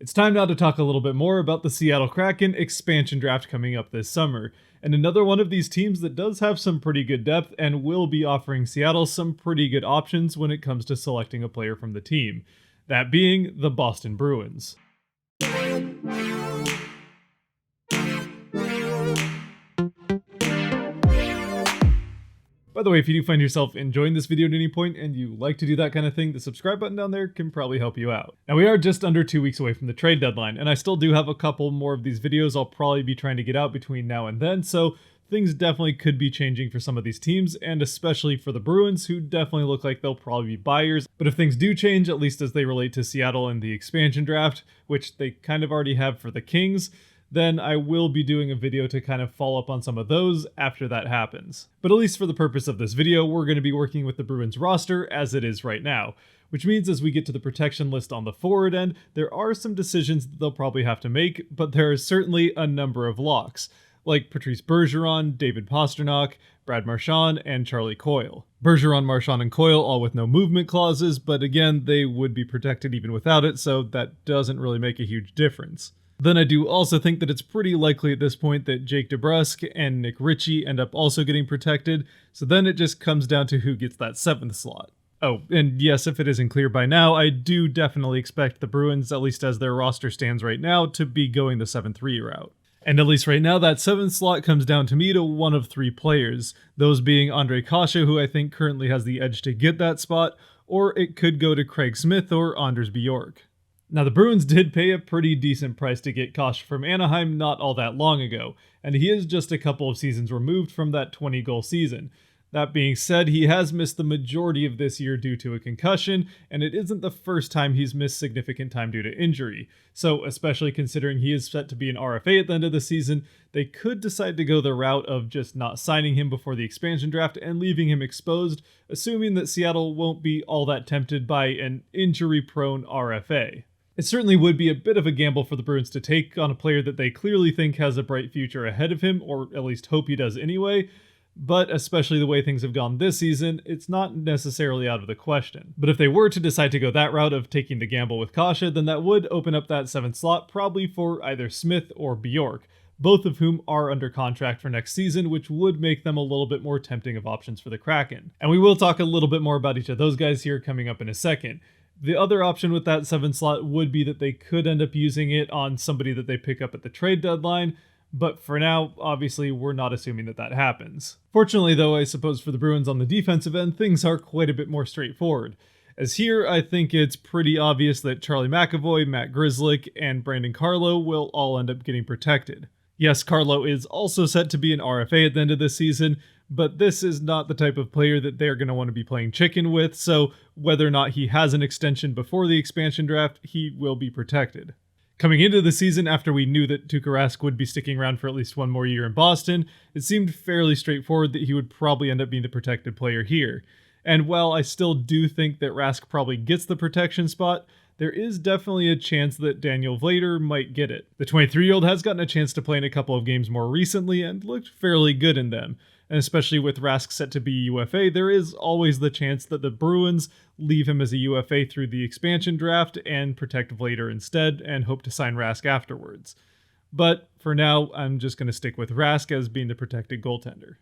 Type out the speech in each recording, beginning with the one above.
It's time now to talk a little bit more about the Seattle Kraken expansion draft coming up this summer, and another one of these teams that does have some pretty good depth and will be offering Seattle some pretty good options when it comes to selecting a player from the team, that being the Boston Bruins. By the way, if you do find yourself enjoying this video at any point and you like to do that kind of thing, the subscribe button down there can probably help you out. Now we are just under 2 weeks away from the trade deadline, and I still do have a couple more of these videos I'll probably be trying to get out between now and then, so things definitely could be changing for some of these teams, and especially for the Bruins, who definitely look like they'll probably be buyers. But if things do change, at least as they relate to Seattle and the expansion draft, which they kind of already have for the Kings, then I will be doing a video to kind of follow up on some of those after that happens. But at least for the purpose of this video, we're going to be working with the Bruins roster as it is right now, which means as we get to the protection list on the forward end, there are some decisions that they'll probably have to make, but there is certainly a number of locks, like Patrice Bergeron, David Pastrnak, Brad Marchand, and Charlie Coyle. Bergeron, Marchand, and Coyle all with no movement clauses, but again, they would be protected even without it, so that doesn't really make a huge difference. Then I do also think that it's pretty likely at this point that Jake DeBrusk and Nick Ritchie end up also getting protected, so then it just comes down to who gets that 7th slot. Oh, and yes, if it isn't clear by now, I do definitely expect the Bruins, at least as their roster stands right now, to be going the 7-3 route. And at least right now, that 7th slot comes down to me to one of 3 players, those being Ondrej Kase, who I think currently has the edge to get that spot, or it could go to Craig Smith or Anders Bjork. Now, the Bruins did pay a pretty decent price to get Kase from Anaheim not all that long ago, and he is just a couple of seasons removed from that 20-goal season. That being said, he has missed the majority of this year due to a concussion, and it isn't the first time he's missed significant time due to injury. So, especially considering he is set to be an RFA at the end of the season, they could decide to go the route of just not signing him before the expansion draft and leaving him exposed, assuming that Seattle won't be all that tempted by an injury-prone RFA. It certainly would be a bit of a gamble for the Bruins to take on a player that they clearly think has a bright future ahead of him, or at least hope he does anyway, but especially the way things have gone this season, it's not necessarily out of the question. But if they were to decide to go that route of taking the gamble with Kase, then that would open up that 7th slot probably for either Smith or Bjork, both of whom are under contract for next season, which would make them a little bit more tempting of options for the Kraken. And we will talk a little bit more about each of those guys here coming up in a second. The other option with that 7th slot would be that they could end up using it on somebody that they pick up at the trade deadline, but for now, obviously, we're not assuming that that happens. Fortunately, though, I suppose for the Bruins on the defensive end, things are quite a bit more straightforward. As here, I think it's pretty obvious that Charlie McAvoy, Matt Grzelcyk, and Brandon Carlo will all end up getting protected. Yes, Carlo is also set to be an RFA at the end of this season, but this is not the type of player that they're going to want to be playing chicken with, so whether or not he has an extension before the expansion draft, he will be protected. Coming into the season, after we knew that Tuukka Rask would be sticking around for at least one more year in Boston, it seemed fairly straightforward that he would probably end up being the protected player here. And while I still do think that Rask probably gets the protection spot, there is definitely a chance that Daniel Vlader might get it. The 23-year-old has gotten a chance to play in a couple of games more recently and looked fairly good in them. And especially with Rask set to be UFA, there is always the chance that the Bruins leave him as a UFA through the expansion draft and protect Vlader instead and hope to sign Rask afterwards. But for now, I'm just going to stick with Rask as being the protected goaltender.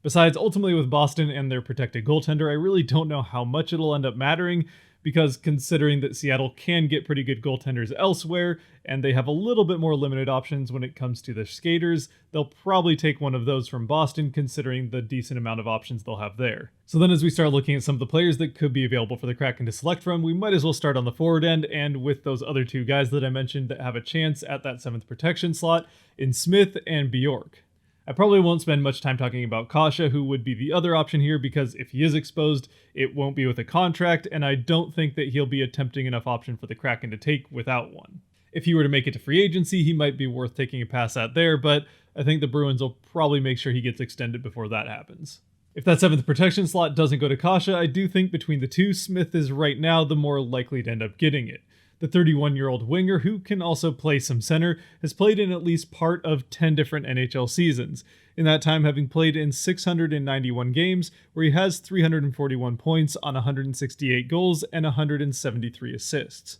Besides, ultimately with Boston and their protected goaltender, I really don't know how much it'll end up mattering, because considering that Seattle can get pretty good goaltenders elsewhere, and they have a little bit more limited options when it comes to their skaters, they'll probably take one of those from Boston, considering the decent amount of options they'll have there. So then as we start looking at some of the players that could be available for the Kraken to select from, we might as well start on the forward end, and with those other 2 guys that I mentioned that have a chance at that 7th protection slot in Smith and Bjork. I probably won't spend much time talking about Kase, who would be the other option here, because if he is exposed, it won't be with a contract, and I don't think that he'll be a tempting enough option for the Kraken to take without one. If he were to make it to free agency, he might be worth taking a pass at there, but I think the Bruins will probably make sure he gets extended before that happens. If that 7th protection slot doesn't go to Kase, I do think between the 2, Smith is right now the more likely to end up getting it. The 31-year-old winger, who can also play some center, has played in at least part of 10 different NHL seasons, in that time having played in 691 games, where he has 341 points on 168 goals and 173 assists.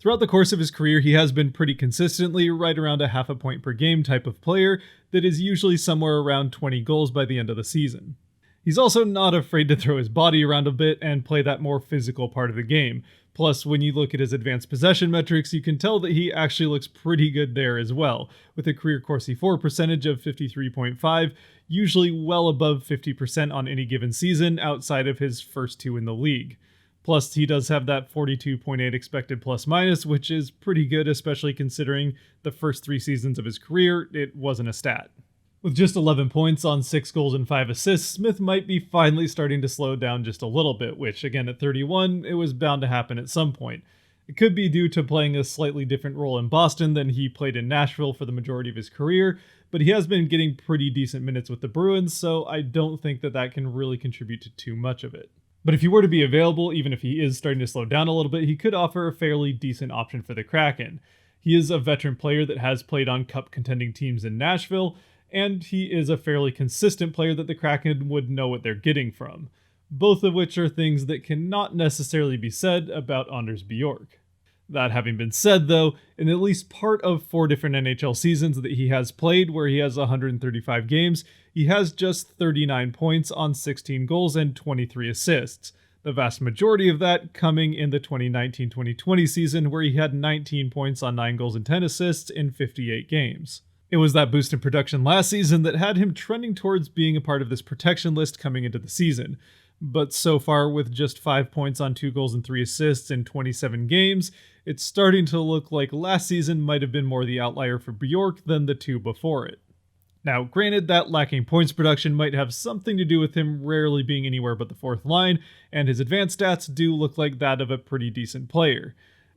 Throughout the course of his career, he has been pretty consistently right around a half a point per game type of player that is usually somewhere around 20 goals by the end of the season. He's also not afraid to throw his body around a bit and play that more physical part of the game. Plus, when you look at his advanced possession metrics, you can tell that he actually looks pretty good there as well, with a career Corsi for percentage of 53.5, usually well above 50% on any given season outside of his first two in the league. Plus, he does have that 42.8 expected plus minus, which is pretty good, especially considering the first 3 seasons of his career, it wasn't a stat. With just 11 points on 6 goals and 5 assists, Smith might be finally starting to slow down just a little bit, which again at 31, it was bound to happen at some point. It could be due to playing a slightly different role in Boston than he played in Nashville for the majority of his career, but he has been getting pretty decent minutes with the Bruins, so I don't think that can really contribute to too much of it. But if he were to be available, even if he is starting to slow down a little bit, he could offer a fairly decent option for the Kraken. He is a veteran player that has played on cup contending teams in Nashville, and he is a fairly consistent player that the Kraken would know what they're getting from, both of which are things that cannot necessarily be said about Anders Bjork. That having been said though, in at least part of 4 different NHL seasons that he has played where he has 135 games, he has just 39 points on 16 goals and 23 assists, the vast majority of that coming in the 2019-2020 season where he had 19 points on 9 goals and 10 assists in 58 games. It was that boost in production last season that had him trending towards being a part of this protection list coming into the season. But so far, with just 5 points on 2 goals and 3 assists in 27 games, it's starting to look like last season might have been more the outlier for Bjork than the 2 before it. Now, granted, that lacking points production might have something to do with him rarely being anywhere but the 4th line, and his advanced stats do look like that of a pretty decent player.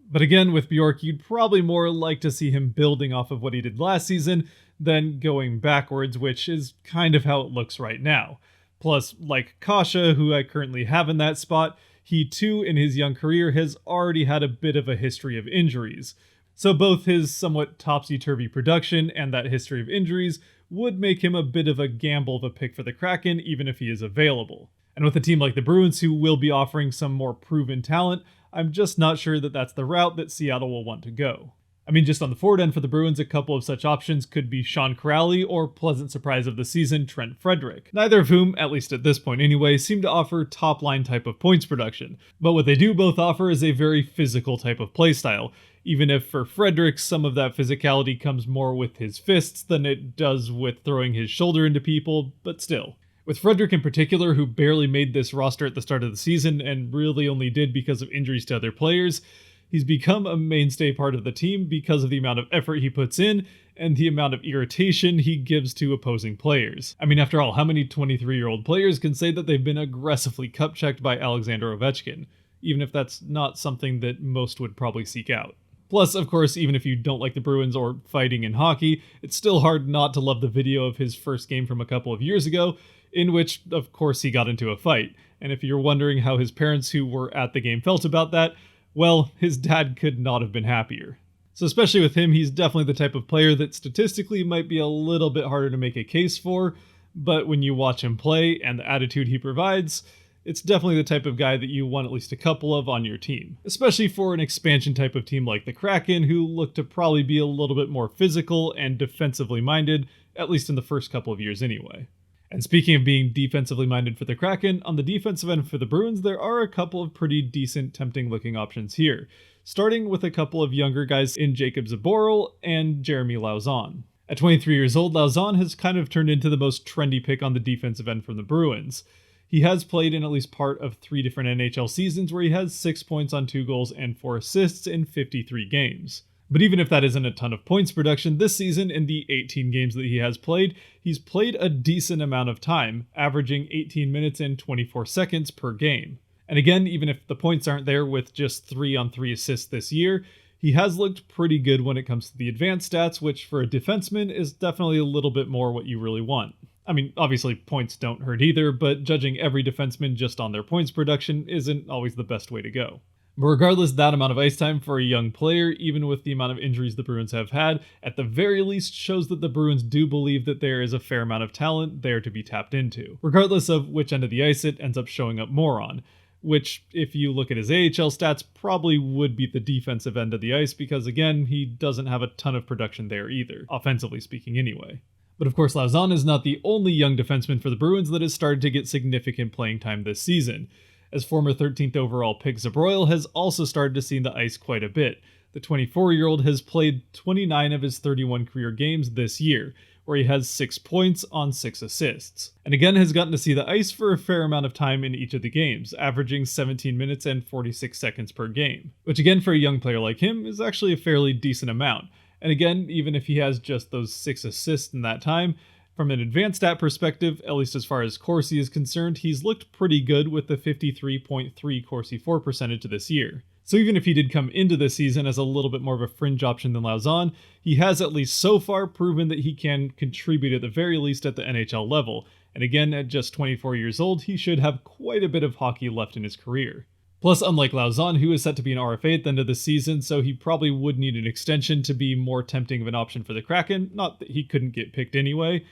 But again, with Bjork, you'd probably more like to see him building off of what he did last season than going backwards, which is kind of how it looks right now. Plus, like Kasha, who I currently have in that spot, he too, in his young career, has already had a bit of a history of injuries. So both his somewhat topsy-turvy production and that history of injuries would make him a bit of a gamble of a pick for the Kraken, even if he is available. And with a team like the Bruins, who will be offering some more proven talent, I'm just not sure that that's the route that Seattle will want to go. I mean, just on the forward end for the Bruins, a couple of such options could be Sean Crowley or pleasant surprise of the season, Trent Frederick, neither of whom, at least at this point anyway, seem to offer top-line type of points production. But what they do both offer is a very physical type of playstyle, even if for Frederick some of that physicality comes more with his fists than it does with throwing his shoulder into people, but still. With Frederick in particular, who barely made this roster at the start of the season and really only did because of injuries to other players, he's become a mainstay part of the team because of the amount of effort he puts in and the amount of irritation he gives to opposing players. I mean, after all, how many 23-year-old players can say that they've been aggressively cup-checked by Alexander Ovechkin, even if that's not something that most would probably seek out? Plus, of course, even if you don't like the Bruins or fighting in hockey, it's still hard not to love the video of his first game from a couple of years ago, in which, of course, he got into a fight. And if you're wondering how his parents who were at the game felt about that, well, his dad could not have been happier. So especially with him, he's definitely the type of player that statistically might be a little bit harder to make a case for, but when you watch him play and the attitude he provides, it's definitely the type of guy that you want at least a couple of on your team. Especially for an expansion type of team like the Kraken, who look to probably be a little bit more physical and defensively minded, at least in the first couple of years anyway. And speaking of being defensively minded for the Kraken, on the defensive end for the Bruins, there are a couple of pretty decent, tempting-looking options here, starting with a couple of younger guys in Jacob Zaboral and Jeremy Lauzon. At 23 years old, Lauzon has kind of turned into the most trendy pick on the defensive end from the Bruins. He has played in at least part of 3 different NHL seasons where he has 6 points on 2 goals and 4 assists in 53 games. But even if that isn't a ton of points production, this season, in the 18 games that he has played, he's played a decent amount of time, averaging 18 minutes and 24 seconds per game. And again, even if the points aren't there with just 3-on-3 assists this year, he has looked pretty good when it comes to the advanced stats, which for a defenseman is definitely a little bit more what you really want. I mean, obviously points don't hurt either, but judging every defenseman just on their points production isn't always the best way to go. But regardless, that amount of ice time for a young player, even with the amount of injuries the Bruins have had, at the very least shows that the Bruins do believe that there is a fair amount of talent there to be tapped into, regardless of which end of the ice it ends up showing up more on. which, if you look at his AHL stats, probably would be the defensive end of the ice because, again, he doesn't have a ton of production there either, offensively speaking anyway. But of course, Lauzon is not the only young defenseman for the Bruins that has started to get significant playing time this season, as former 13th overall pick Zabroil has also started to see the ice quite a bit. The 24-year-old has played 29 of his 31 career games this year, where he has 6 points on 6 assists, and again has gotten to see the ice for a fair amount of time in each of the games, averaging 17 minutes and 46 seconds per game, which again for a young player like him is actually a fairly decent amount. And again, even if he has just those 6 assists in that time, from an advanced stat perspective, at least as far as Corsi is concerned, he's looked pretty good with the 53.3 Corsi for percentage this year. So even if he did come into this season as a little bit more of a fringe option than Lauzon, he has at least so far proven that he can contribute at the very least at the NHL level. And again, at just 24 years old, he should have quite a bit of hockey left in his career. Plus, unlike Lauzon, who is set to be an RFA at the end of the season, so he probably would need an extension to be more tempting of an option for the Kraken, not that he couldn't get picked anyway.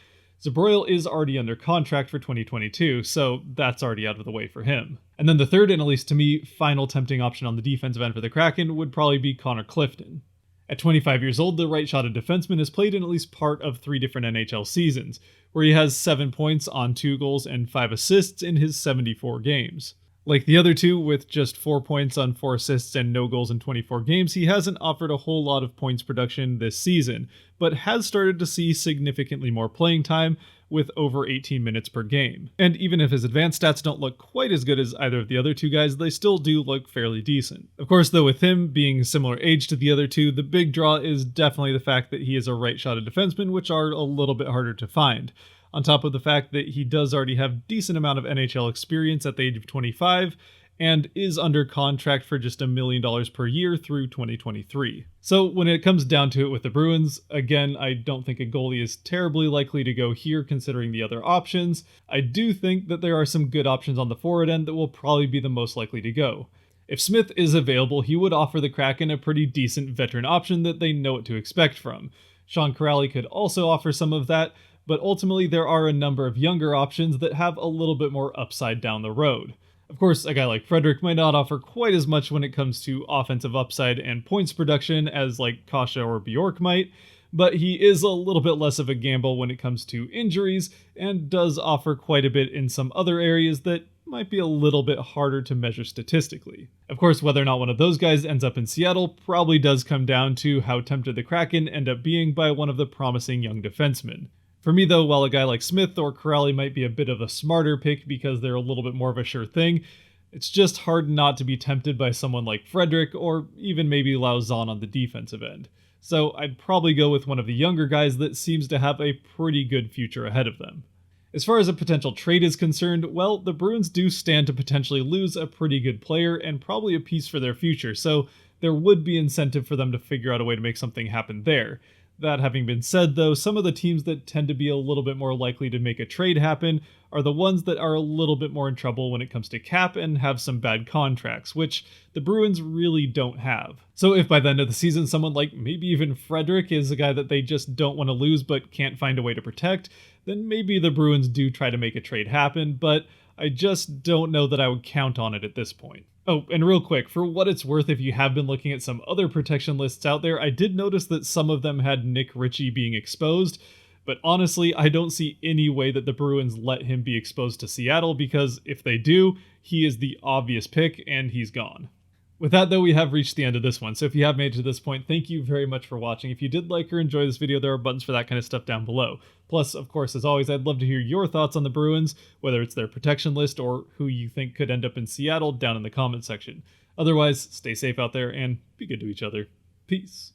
Zabroil is already under contract for 2022, so that's already out of the way for him. And then the third, and at least to me, final tempting option on the defensive end for the Kraken would probably be Connor Clifton. At 25 years old, the right-shotted defenseman has played in at least part of 3 different NHL seasons, where he has 7 points on 2 goals and 5 assists in his 74 games. Like the other two, with just 4 points on 4 assists and no goals in 24 games, he hasn't offered a whole lot of points production this season, but has started to see significantly more playing time with over 18 minutes per game. And even if his advanced stats don't look quite as good as either of the other two guys, they still do look fairly decent. Of course, though, with him being similar age to the other two, the big draw is definitely the fact that he is a right-shotted defenseman, which are a little bit harder to find. On top of the fact that he does already have decent amount of NHL experience at the age of 25, and is under contract for just $1 million per year through 2023. So when it comes down to it with the Bruins, again, I don't think a goalie is terribly likely to go here considering the other options. I do think that there are some good options on the forward end that will probably be the most likely to go. If Smith is available, he would offer the Kraken a pretty decent veteran option that they know what to expect from. Sean Kuraly could also offer some of that, but ultimately there are a number of younger options that have a little bit more upside down the road. Of course, a guy like Frederic might not offer quite as much when it comes to offensive upside and points production as like Kasha or Bjork might, but he is a little bit less of a gamble when it comes to injuries and does offer quite a bit in some other areas that might be a little bit harder to measure statistically. Of course, whether or not one of those guys ends up in Seattle probably does come down to how tempted the Kraken end up being by one of the promising young defensemen. For me though, while a guy like Smith or Kuraly might be a bit of a smarter pick because they're a little bit more of a sure thing, it's just hard not to be tempted by someone like Frederic or even maybe Lauzon on the defensive end. So I'd probably go with one of the younger guys that seems to have a pretty good future ahead of them. As far as a potential trade is concerned, well, the Bruins do stand to potentially lose a pretty good player and probably a piece for their future, so there would be incentive for them to figure out a way to make something happen there. That having been said, though, some of the teams that tend to be a little bit more likely to make a trade happen are the ones that are a little bit more in trouble when it comes to cap and have some bad contracts, which the Bruins really don't have. So if by the end of the season someone like maybe even Frederic is a guy that they just don't want to lose but can't find a way to protect, then maybe the Bruins do try to make a trade happen, but I just don't know that I would count on it at this point. Oh, and real quick, for what it's worth, if you have been looking at some other protection lists out there, I did notice that some of them had Nick Ritchie being exposed, but honestly, I don't see any way that the Bruins let him be exposed to Seattle, because if they do, he is the obvious pick, and he's gone. With that, though, we have reached the end of this one, so if you have made it to this point, thank you very much for watching. If you did like or enjoy this video, there are buttons for that kind of stuff down below. Plus, of course, as always, I'd love to hear your thoughts on the Bruins, whether it's their protection list or who you think could end up in Seattle down in the comment section. Otherwise, stay safe out there and be good to each other. Peace.